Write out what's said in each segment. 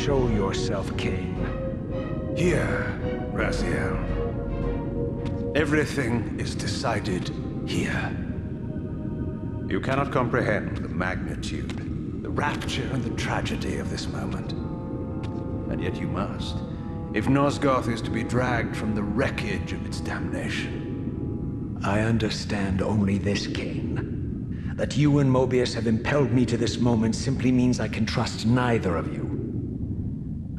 Show yourself, Kain. Here, Raziel. Everything is decided here. You cannot comprehend the magnitude, the rapture and the tragedy of this moment. And yet you must, if Nosgoth is to be dragged from the wreckage of its damnation. I understand only this, Kain. That you and Mobius have impelled me to this moment simply means I can trust neither of you.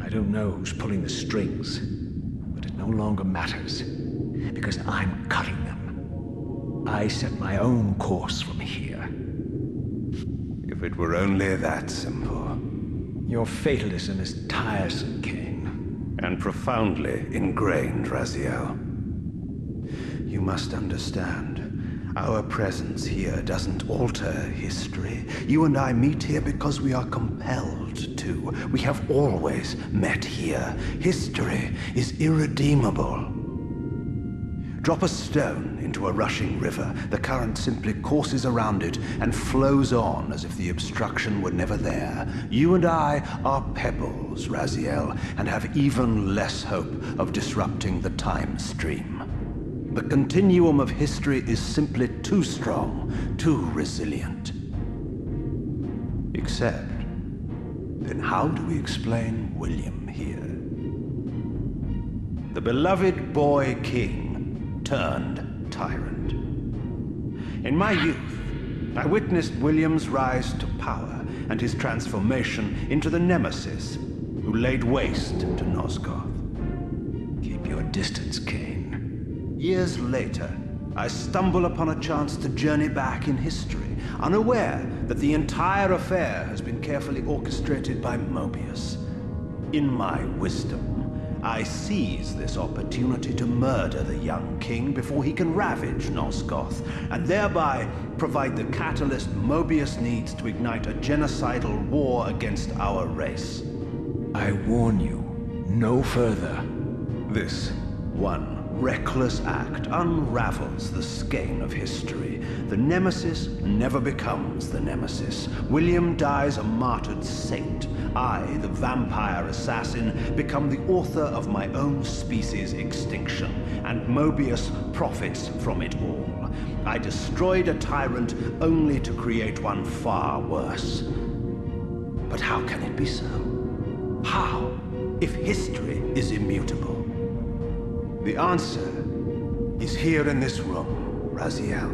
I don't know who's pulling the strings, but it no longer matters, because I'm cutting them. I set my own course from here. If it were only that simple. Your fatalism is tiresome, Kain. And profoundly ingrained, Raziel. You must understand. Our presence here doesn't alter history. You and I meet here because we are compelled to. We have always met here. History is irredeemable. Drop a stone into a rushing river. The current simply courses around it and flows on as if the obstruction were never there. You and I are pebbles, Raziel, and have even less hope of disrupting the time stream. The continuum of history is simply too strong, too resilient. Except, then how do we explain William here? The beloved boy king turned tyrant. In my youth, I witnessed William's rise to power and his transformation into the nemesis who laid waste to Nosgoth. Keep your distance, Kain. Years later, I stumble upon a chance to journey back in history, unaware that the entire affair has been carefully orchestrated by Mobius. In my wisdom, I seize this opportunity to murder the young king before he can ravage Nosgoth, and thereby provide the catalyst Mobius needs to ignite a genocidal war against our race. I warn you, no further. This one reckless act unravels the skein of history. The nemesis never becomes the nemesis. William dies a martyred saint. I, the vampire assassin, become the author of my own species' extinction, and Mobius profits from it all. I destroyed a tyrant only to create one far worse. But how can it be so? How, if history is immutable? The answer is here in this room, Raziel.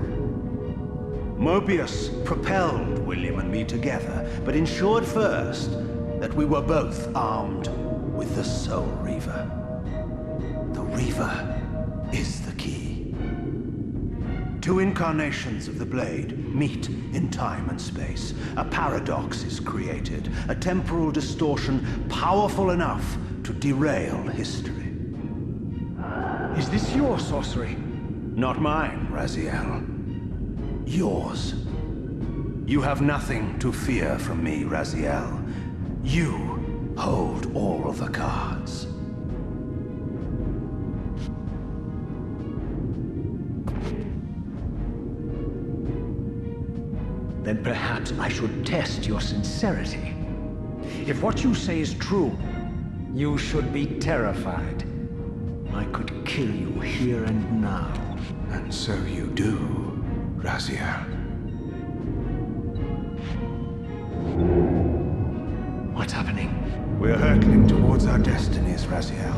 Mobius propelled William and me together, but ensured first that we were both armed with the Soul Reaver. The Reaver is the key. Two incarnations of the blade meet in time and space. A paradox is created, a temporal distortion powerful enough to derail history. Is this your sorcery? Not mine, Raziel. Yours. You have nothing to fear from me, Raziel. You hold all of the cards. Then perhaps I should test your sincerity. If what you say is true, you should be terrified. I could kill you here and now. And so you do, Raziel. What's happening? We're hurtling towards our destinies, Raziel.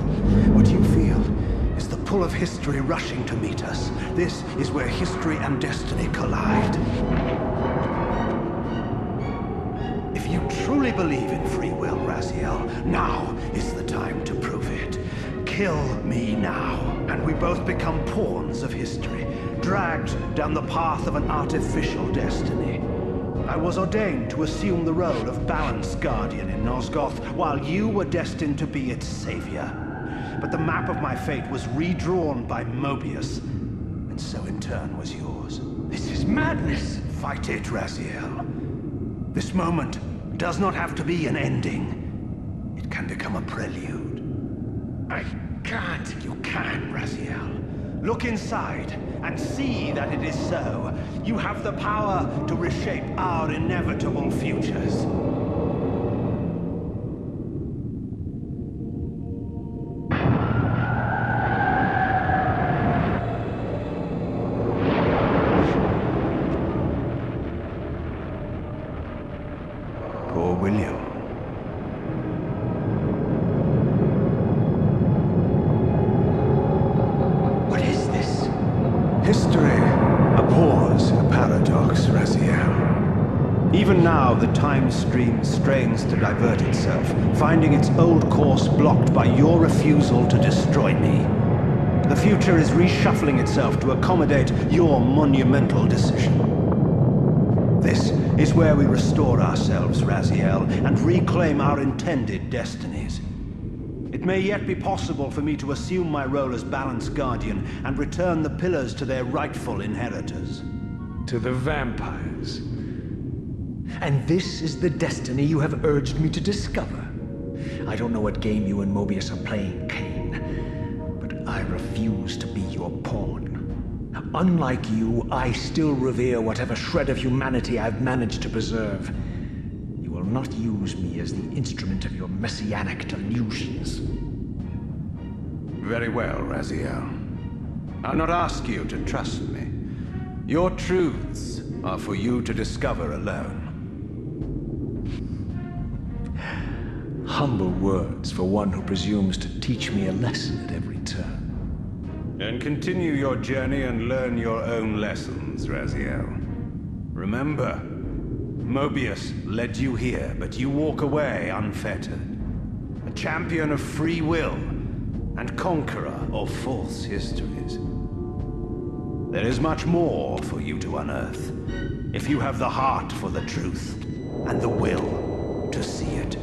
What you feel is the pull of history rushing to meet us. This is where history and destiny collide. If you truly believe in free will, Raziel, now is the time to prove it. Kill me now, and we both become pawns of history, dragged down the path of an artificial destiny. I was ordained to assume the role of Balance Guardian in Nosgoth, while you were destined to be its savior. But the map of my fate was redrawn by Mobius, and so in turn was yours. This is madness! Fight it, Raziel. This moment does not have to be an ending. It can become a prelude. I can't. You can, Raziel. Look inside and see that it is so. You have the power to reshape our inevitable futures. Poor William. What is this? History abhors a paradox, Raziel. Even now, the time stream strains to divert itself, finding its old course blocked by your refusal to destroy me. The future is reshuffling itself to accommodate your monumental decision. This is where we restore ourselves, Raziel, and reclaim our intended destinies. It may yet be possible for me to assume my role as Balance Guardian and return the pillars to their rightful inheritors. To the vampires. And this is the destiny you have urged me to discover. I don't know what game you and Mobius are playing, Kain, but I refuse to be your pawn. Unlike you, I still revere whatever shred of humanity I've managed to preserve. You will not use me as the instrument of your messianic delusions. Very well, Raziel. I'll not ask you to trust me. Your truths are for you to discover alone. Humble words for one who presumes to teach me a lesson at every turn. Then continue your journey and learn your own lessons, Raziel. Remember, Mobius led you here, but you walk away unfettered. A champion of free will and conqueror of false histories. There is much more for you to unearth, if you have the heart for the truth and the will to see it.